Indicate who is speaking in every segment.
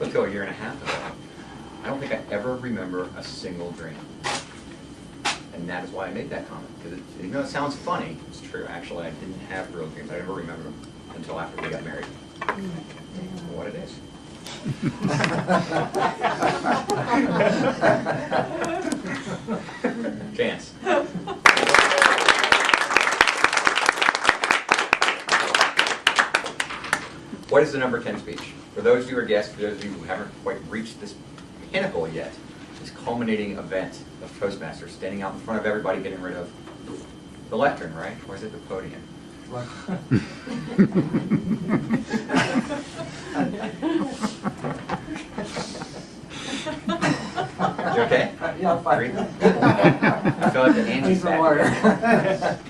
Speaker 1: Until a year and a half ago, I don't think I ever remember a single dream. And that is why I made that comment. Because even though it sounds funny, it's true. Actually, I didn't have real dreams. I never remembered them until after we got married. What it is. Chance. What is the number 10 speech? For those of you who are guests, for those of you who haven't quite reached this pinnacle yet, this culminating event of Toastmasters, standing out in front of everybody, getting rid of the lectern, right? Or is it the podium? You okay?
Speaker 2: Yeah, I'm fine.
Speaker 1: I feel like the Angie's back.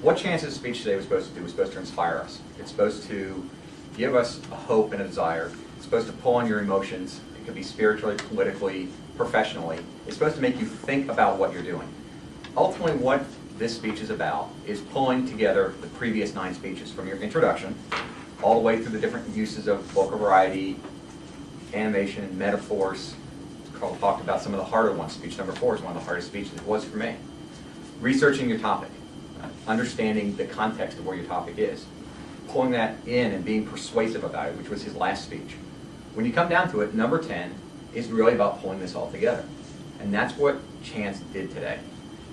Speaker 1: What Chance's speech today was supposed to do was supposed to inspire us. It's supposed to give us a hope and a desire. It's supposed to pull on your emotions. It could be spiritually, politically, professionally. It's supposed to make you think about what you're doing. Ultimately, what this speech is about is pulling together the previous 9 speeches from your introduction all the way through the different uses of vocal variety, animation, metaphors. Carl talked about some of the harder ones. Speech number 4 is one of the hardest speeches. It was for me. Researching your topic, understanding the context of where your topic is, pulling that in and being persuasive about it, which was his last speech. When you come down to it, number 10 is really about pulling this all together. And that's what Chance did today.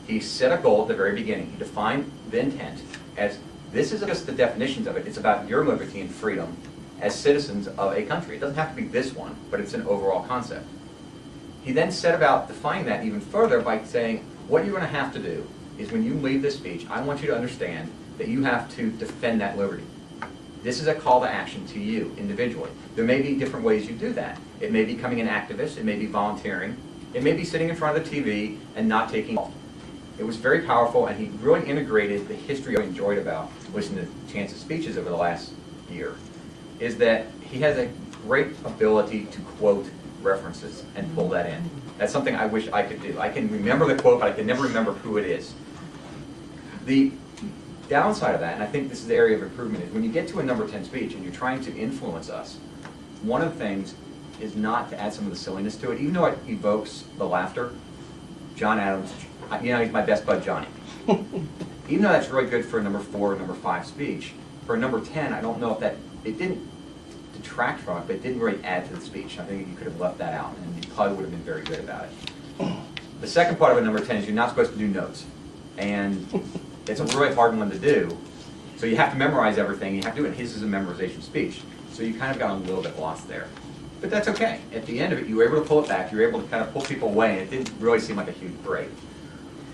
Speaker 1: He set a goal at the very beginning. He defined the intent as, this isn't just the definitions of it, it's about your liberty and freedom as citizens of a country. It doesn't have to be this one, but it's an overall concept. He then set about defining that even further by saying, what you're going to have to do is when you leave this speech, I want you to understand that you have to defend that liberty. This is a call to action to you individually. There may be different ways you do that. It may be becoming an activist, it may be volunteering, it may be sitting in front of the TV and not taking part. It was very powerful, and he really integrated the history I enjoyed about listening to Chance's speeches over the last year, is that he has a great ability to quote references and pull that in. That's something I wish I could do. I can remember the quote, but I can never remember who it is. The downside of that, and I think this is the area of improvement, is when you get to a number 10 speech and you're trying to influence us, one of the things is not to add some of the silliness to it, even though it evokes the laughter. John Adams, you know, he's my best bud Johnny. Even though that's really good for a number 4 or number 5 speech, for a number 10, I don't know if that, it didn't detract from it, but it didn't really add to the speech. I think you could have left that out, and you probably would have been very good about it. The second part of a number 10 is you're not supposed to do notes. And it's a really hard one to do. So you have to memorize everything. You have to do it. His is a memorization speech. So you kind of got a little bit lost there. But that's okay. At the end of it, you were able to pull it back. You were able to kind of pull people away, and it didn't really seem like a huge break.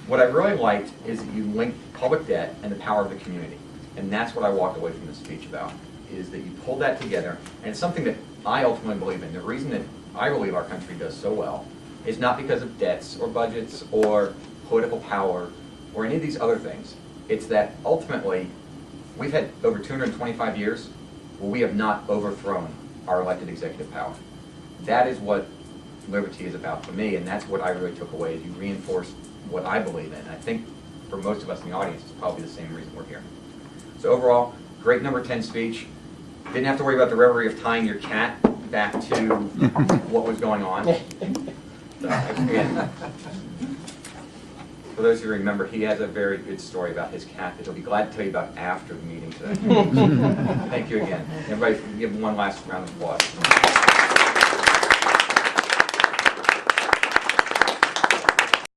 Speaker 1: What I really liked is that you linked public debt and the power of the community. And that's what I walked away from this speech about, is that you pulled that together. And it's something that I ultimately believe in. The reason that I believe our country does so well is not because of debts or budgets or political power or any of these other things. It's that ultimately, we've had over 225 years where we have not overthrown our elected executive power. That is what liberty is about for me, and that's what I really took away, is you reinforced what I believe in. I think for most of us in the audience, it's probably the same reason we're here. So overall, great number 10 speech. Didn't have to worry about the reverie of tying your cat back to what was going on. So, again, for those who remember, he has a very good story about his cat that he'll be glad to tell you about after the meeting today. Thank you again. Everybody give him one last round of applause.